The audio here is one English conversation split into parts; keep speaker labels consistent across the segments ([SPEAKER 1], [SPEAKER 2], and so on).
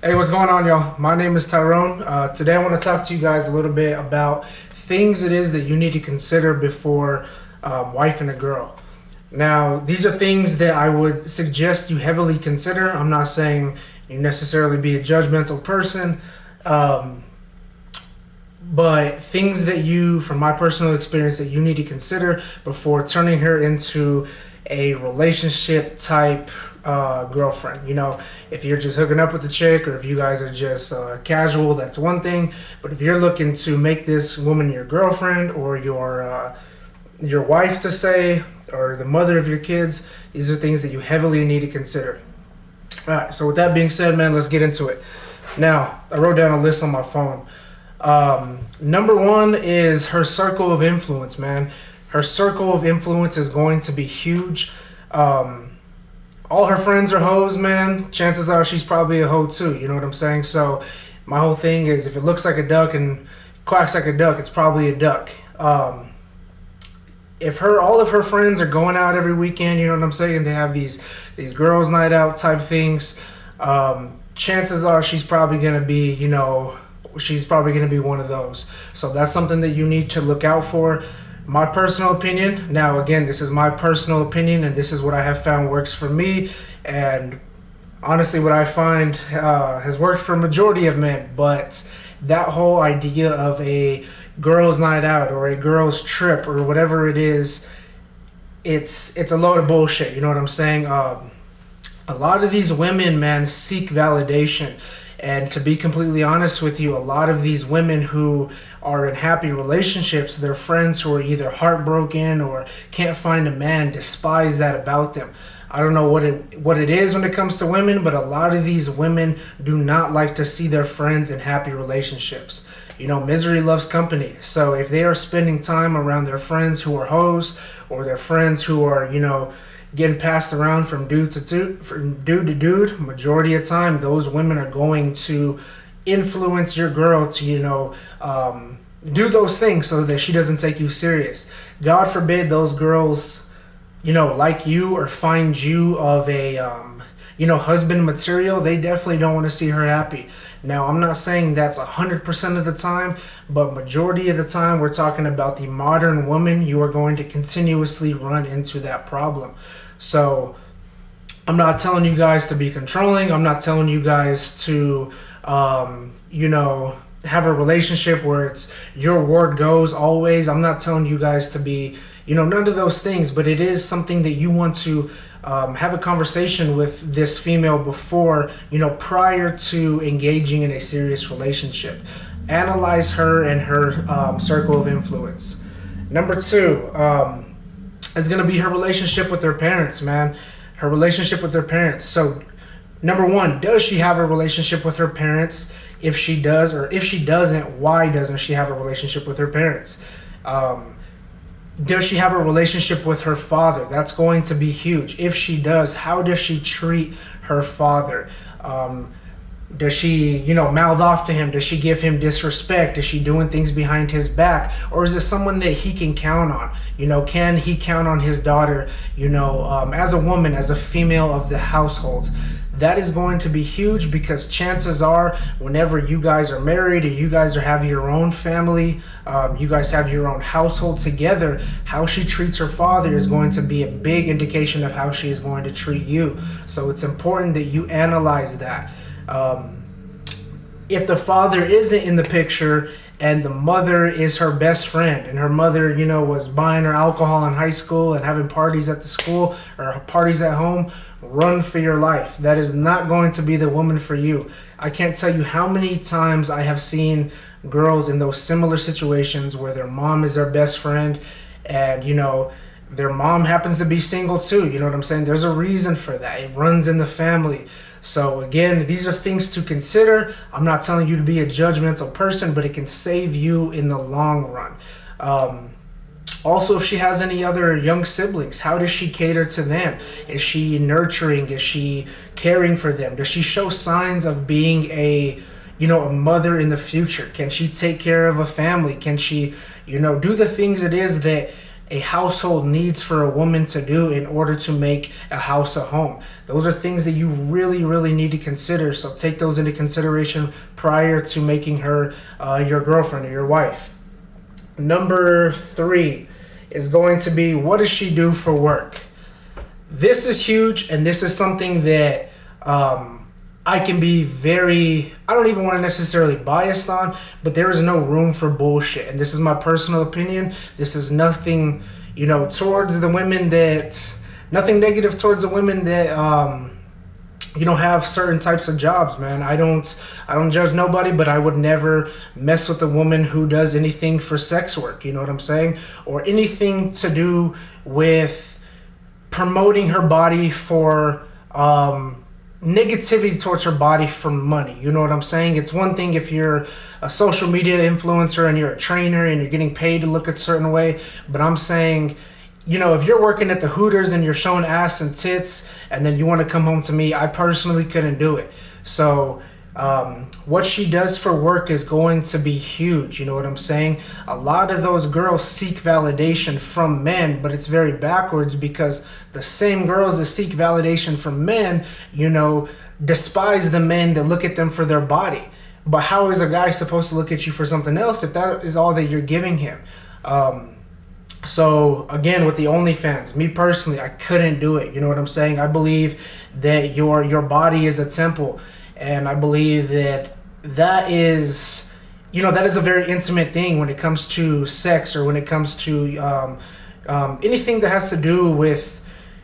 [SPEAKER 1] Hey, what's going on, y'all? My name is Tyrone. Today I want to talk to you guys a little bit about things it is that you need to consider before wifing a girl. Now, these are things that I would suggest you heavily consider. I'm not saying you necessarily be a judgmental person, but things that you, from my personal experience, that you need to consider before turning her into a relationship type girlfriend. You know, if you're just hooking up with the chick, or if you guys are just casual, that's one thing. But if you're looking to make this woman your girlfriend, or your wife to say, or the mother of your kids, these are things that you heavily need to consider. All right. So with that being said, man, let's get into it. Now, I wrote down a list on my phone. Number one is her circle of influence, man. Her circle of influence is going to be huge. All her friends are hoes, man. Chances are she's probably a hoe too. You know what I'm saying? So my whole thing is, if it looks like a duck and quacks like a duck, it's probably a duck. If all of her friends are going out every weekend, you know what I'm saying? They have these girls' night out type things. Chances are she's probably gonna be, she's probably gonna be one of those. So that's something that you need to look out for. My personal opinion, now again, this is my personal opinion, and this is what I have found works for me, and honestly what I find has worked for a majority of men. But that whole idea of a girls' night out or a girls' trip or whatever it is, it's a load of bullshit. You know what I'm saying? A lot of these women, man, seek validation. And to be completely honest with you, a lot of these women who are in happy relationships, their friends who are either heartbroken or can't find a man, despise that about them. I don't know what it is when it comes to women, but a lot of these women do not like to see their friends in happy relationships. You know, misery loves company. So if they are spending time around their friends who are hoes, or their friends who are, getting passed around from dude to dude, majority of time, those women are going to influence your girl to, do those things so that she doesn't take you serious. God forbid those girls, like you or find you of a, husband material. They definitely don't want to see her happy. Now, I'm not saying that's 100% of the time, but majority of the time, we're talking about the modern woman. You are going to continuously run into that problem. So I'm not telling you guys to be controlling. I'm not telling you guys to, have a relationship where it's your word goes always. I'm not telling you guys to be, none of those things, but it is something that you want to have a conversation with this female before, prior to engaging in a serious relationship. Analyze her and her circle of influence. Number two, is going to be her relationship with her parents, man. Her relationship with her parents. So, number one, does she have a relationship with her parents? If she does, or if she doesn't, why doesn't she have a relationship with her parents? Does she have a relationship with her father? That's going to be huge. If she does, how does she treat her father? Does she, mouth off to him? Does she give him disrespect? Is she doing things behind his back? Or is it someone that he can count on? Can he count on his daughter, as a woman, as a female of the household? That is going to be huge, because chances are, whenever you guys are married and you guys have your own family, you guys have your own household together, how she treats her father is going to be a big indication of how she is going to treat you. So it's important that you analyze that. If the father isn't in the picture and the mother is her best friend, and her mother, was buying her alcohol in high school and having parties at the school or parties at home, run for your life. That is not going to be the woman for you. I can't tell you how many times I have seen girls in those similar situations where their mom is their best friend, and, their mom happens to be single too. You know what I'm saying? There's a reason for that. It runs in the family. So again, these are things to consider. I'm not telling you to be a judgmental person, but it can save you in the long run. Also, if she has any other young siblings, how does she cater to them? Is she nurturing? Is she caring for them? Does she show signs of being a mother in the future? Can she take care of a family? Can she, do the things it is that a household needs for a woman to do in order to make a house a home. Those are things that you really, really need to consider. So take those into consideration prior to making her your girlfriend or your wife. Number 3 is going to be, what does she do for work? This is huge, and this is something that I can be I don't even want to necessarily biased on, but there is no room for bullshit. And this is my personal opinion. This is nothing, towards the women nothing negative towards the women that, have certain types of jobs, man. I don't judge nobody, but I would never mess with a woman who does anything for sex work, you know what I'm saying? Or anything to do with promoting her body for, negativity towards her body for money. You know what I'm saying? It's one thing if you're a social media influencer and you're a trainer and you're getting paid to look a certain way, but I'm saying, if you're working at the Hooters and you're showing ass and tits and then you want to come home to me, I personally couldn't do it. So what she does for work is going to be huge. You know what I'm saying? A lot of those girls seek validation from men, but it's very backwards, because the same girls that seek validation from men, despise the men that look at them for their body. But how is a guy supposed to look at you for something else if that is all that you're giving him? So again, with the OnlyFans, me personally, I couldn't do it. You know what I'm saying? I believe that your body is a temple. And I believe that is a very intimate thing when it comes to sex, or when it comes to anything that has to do with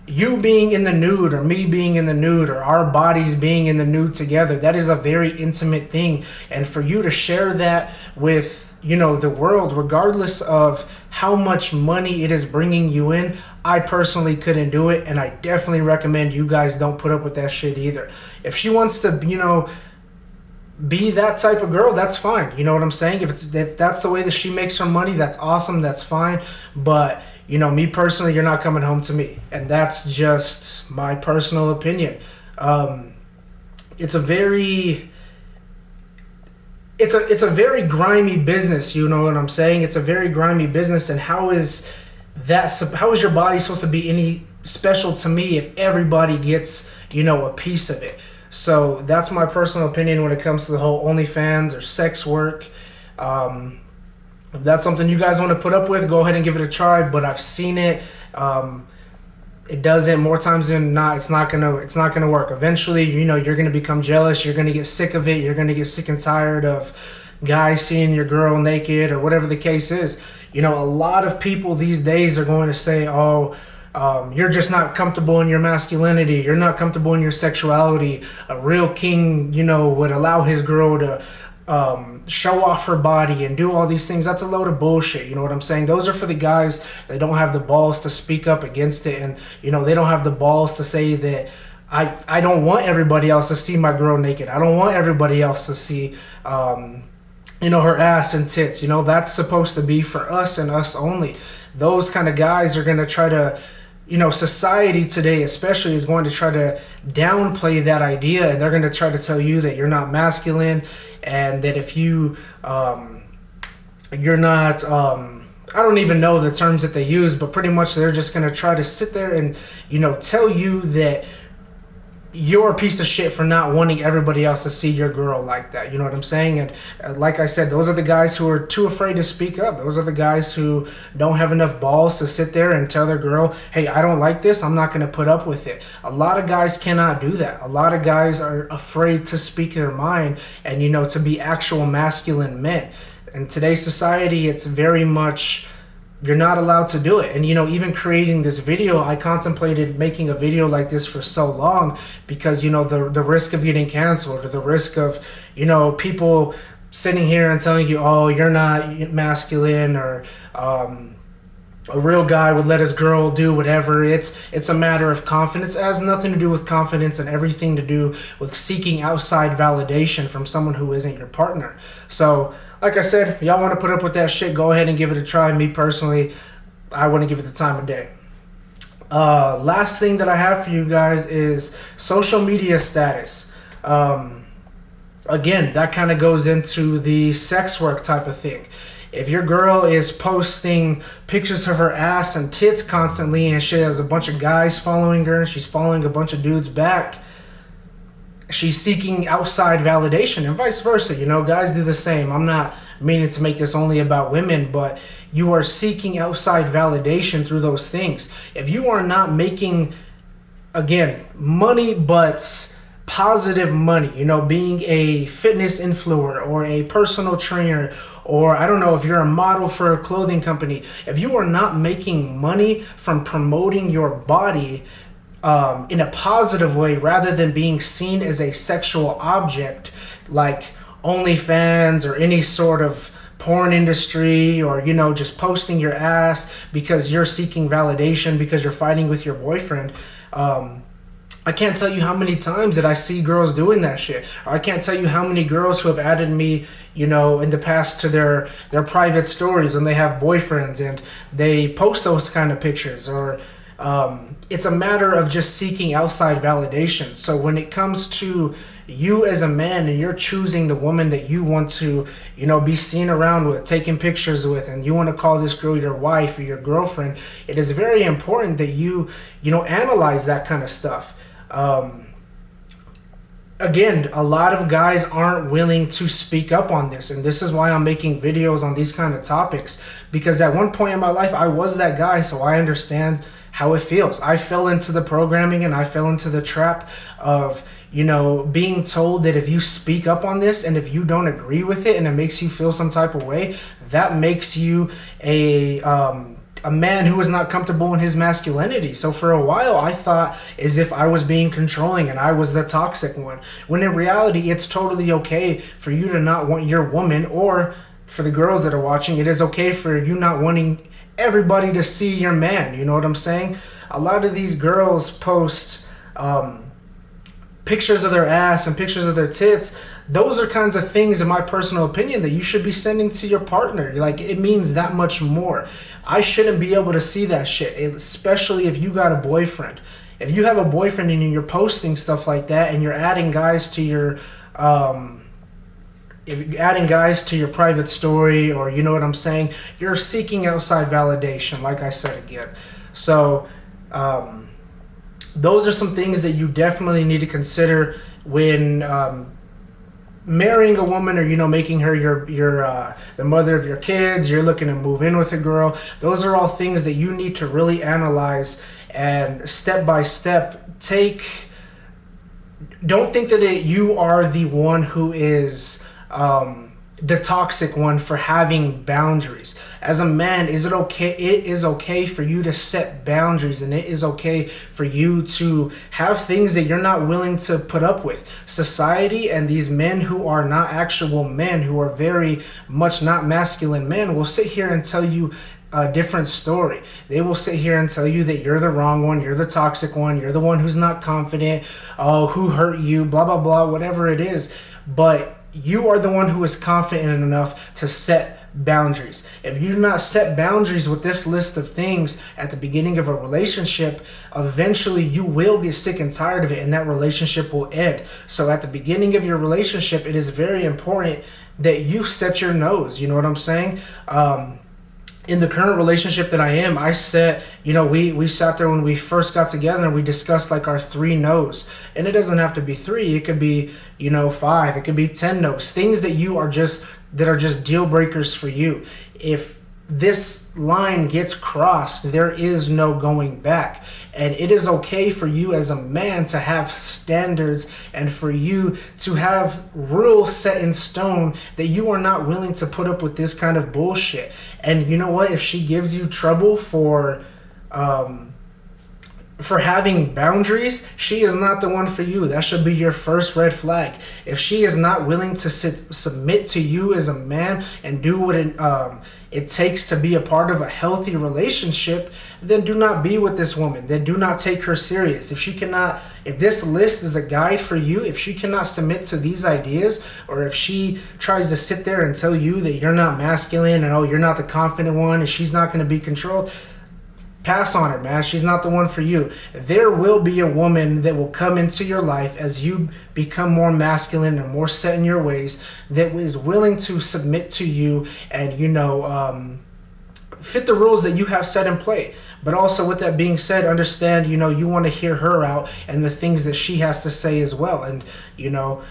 [SPEAKER 1] you being in the nude, or me being in the nude, or our bodies being in the nude together. That is a very intimate thing. And for you to share that with, the world, regardless of how much money it is bringing you in, I personally couldn't do it, and I definitely recommend you guys don't put up with that shit either. If she wants to, be that type of girl, that's fine. You know what I'm saying? If that's the way that she makes her money, that's awesome, that's fine. But, me personally, you're not coming home to me. And that's just my personal opinion. It's a very grimy business, you know what I'm saying? It's a very grimy business, and how is your body supposed to be any special to me if everybody gets, a piece of it? So that's my personal opinion when it comes to the whole OnlyFans or sex work. If that's something you guys want to put up with, go ahead and give it a try. But I've seen it. It doesn't, more times than not, it's not gonna work. Eventually, you're gonna become jealous. You're gonna get sick of it. You're gonna get sick and tired of guys seeing your girl naked, or whatever the case is. A lot of people these days are going to say, you're just not comfortable in your masculinity. You're not comfortable in your sexuality. A real king, would allow his girl to show off her body and do all these things. That's a load of bullshit. You know what I'm saying? Those are for the guys that don't have the balls to speak up against it, and they don't have the balls to say that I don't want everybody else to see my girl naked. I don't want everybody else to see her ass and tits. That's supposed to be for us and us only. Those kind of guys are going to try to, society today especially is going to try to downplay that idea, and they're going to try to tell you that you're not masculine, and that if you're not, I don't even know the terms that they use, but pretty much they're just going to try to sit there and, tell you that you're a piece of shit for not wanting everybody else to see your girl like that. You know what I'm saying? And like I said, those are the guys who are too afraid to speak up. Those are the guys who don't have enough balls to sit there and tell their girl, hey, I don't like this. I'm not going to put up with it. A lot of guys cannot do that. A lot of guys are afraid to speak their mind and, to be actual masculine men. In today's society, it's very much, you're not allowed to do it. And even creating this video, I contemplated making a video like this for so long, because the risk of getting canceled, or the risk of people sitting here and telling you, oh, you're not masculine, or a real guy would let his girl do whatever. It's a matter of confidence. It has nothing to do with confidence, and everything to do with seeking outside validation from someone who isn't your partner. So like I said, if y'all want to put up with that shit, go ahead and give it a try. Me personally, I want to give it the time of day. Last thing that I have for you guys is social media status. Again, that kind of goes into the sex work type of thing. If your girl is posting pictures of her ass and tits constantly and she has a bunch of guys following her and she's following a bunch of dudes back, she's seeking outside validation, and vice versa. Guys do the same. I'm not meaning to make this only about women, but you are seeking outside validation through those things. If you are not making, again, money, but positive money, being a fitness influencer or a personal trainer, or I don't know, if you're a model for a clothing company, if you are not making money from promoting your body in a positive way, rather than being seen as a sexual object like OnlyFans or any sort of porn industry, or just posting your ass because you're seeking validation because you're fighting with your boyfriend. I can't tell you how many times that I see girls doing that shit. Or I can't tell you how many girls who have added me, in the past to their private stories when they have boyfriends and they post those kind of pictures. Or it's a matter of just seeking outside validation. So when it comes to you as a man and you're choosing the woman that you want to, be seen around with, taking pictures with, and you want to call this girl your wife or your girlfriend, it is very important that you analyze that kind of stuff. Again, a lot of guys aren't willing to speak up on this, and this is why I'm making videos on these kind of topics, because at one point in my life I was that guy, so I understand how it feels. I fell into the programming and I fell into the trap of being told that if you speak up on this and if you don't agree with it and it makes you feel some type of way, that makes you a man who is not comfortable in his masculinity. So for a while I thought as if I was being controlling and I was the toxic one, when in reality it's totally okay for you to not want your woman, or for the girls that are watching, it is okay for you not wanting everybody to see your man. You know what I'm saying? A lot of these girls post pictures of their ass and pictures of their tits. Those are kinds of things, in my personal opinion, that you should be sending to your partner. Like, it means that much more. I shouldn't be able to see that shit, especially if you got a boyfriend. If you have a boyfriend and you're posting stuff like that and you're adding guys to your private story, or you know what I'm saying, you're seeking outside validation, like I said again. So those are some things that you definitely need to consider when marrying a woman, or making her your the mother of your kids. You're looking to move in with a girl. Those are all things that you need to really analyze and step by step take. Don't think that you are the one who is the toxic one for having boundaries. As a man, it is okay for you to set boundaries, and it is okay for you to have things that you're not willing to put up with. Society and these men who are not actual men, who are very much not masculine men, will sit here and tell you a different story. They will sit here and tell you that you're the wrong one, you're the toxic one, you're the one who's not confident, who hurt you, blah blah blah, whatever it is. But you are the one who is confident enough to set boundaries. If you do not set boundaries with this list of things at the beginning of a relationship, eventually you will get sick and tired of it, and that relationship will end. So at the beginning of your relationship, it is very important that you set your nose. You know what I'm saying? In the current relationship that I am, I set, we sat there when we first got together and we discussed like our 3 no's. And it doesn't have to be 3, it could be, 5, it could be 10 no's. Things that that are just deal breakers for you. If this line gets crossed, there is no going back. And it is okay for you as a man to have standards, and for you to have rules set in stone that you are not willing to put up with this kind of bullshit. And you know what? If she gives you trouble for having boundaries, she is not the one for you. That should be your first red flag. If she is not willing to submit to you as a man and do what it takes to be a part of a healthy relationship, then do not be with this woman. Then do not take her serious. If this list is a guide for you, if she cannot submit to these ideas, or if she tries to sit there and tell you that you're not masculine and you're not the confident one and she's not going to be controlled, pass on her, man. She's not the one for you. There will be a woman that will come into your life as you become more masculine and more set in your ways, that is willing to submit to you and, you know, fit the rules that you have set in play. But also, with that being said, understand, you know, you want to hear her out and the things that she has to say as well. And, you know,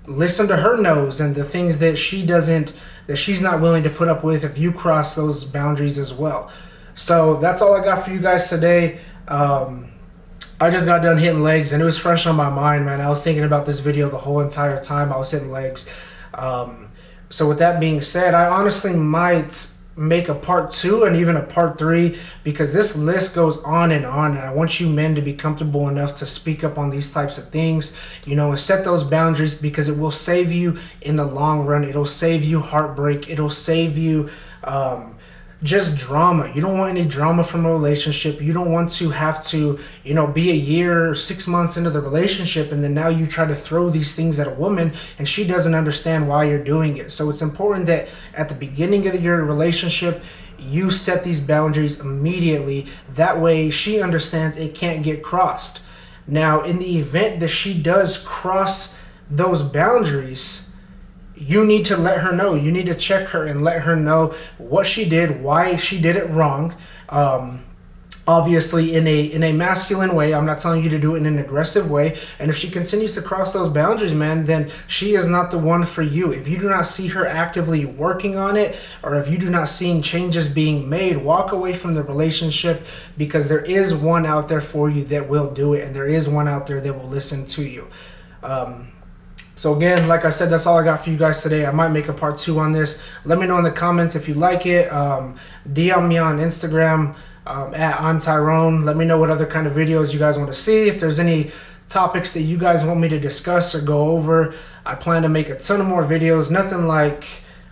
[SPEAKER 1] listen to her no's and the things that she's not willing to put up with if you cross those boundaries as well. So that's all I got for you guys today. I just got done hitting legs and it was fresh on my mind, man. I was thinking about this video the whole entire time I was hitting legs. So with that being said, I honestly might make a part 2 and even a part 3, because this list goes on, and I want you men to be comfortable enough to speak up on these types of things, you know, and set those boundaries, because it will save you in the long run. It'll save you heartbreak. It'll save you just drama. You don't want any drama from a relationship. You don't want to have to, you know, be a year, 6 months into the relationship and then now you try to throw these things at a woman and she doesn't understand why you're doing it. So it's important that at the beginning of your relationship, you set these boundaries immediately. That way she understands it can't get crossed. Now, in the event that she does cross those boundaries, you need to let her know. You need to check her and let her know what she did, why she did it wrong. Obviously in a masculine way. I'm not telling you to do it in an aggressive way. And if she continues to cross those boundaries, man, then she is not the one for you. If you do not see her actively working on it, or if you do not see changes being made, walk away from the relationship, because there is one out there for you that will do it, and there is one out there that will listen to you. So again, like I said, that's all I got for you guys today. I might make a part 2 on this. Let me know in the comments if you like it. DM me on Instagram at I'm Tyrone. Let me know what other kind of videos you guys want to see. If there's any topics that you guys want me to discuss or go over, I plan to make a ton of more videos. Nothing like,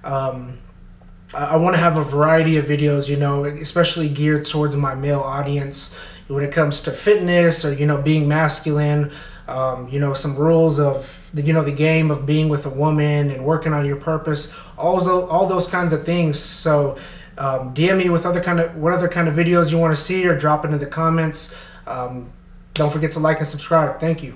[SPEAKER 1] I want to have a variety of videos, you know, especially geared towards my male audience when it comes to fitness or, you know, being masculine. You know, some rules of the game of being with a woman and working on your purpose, all those kinds of things. So DM me with what other kind of videos you want to see, or drop it in the comments. Don't forget to like and subscribe. Thank you.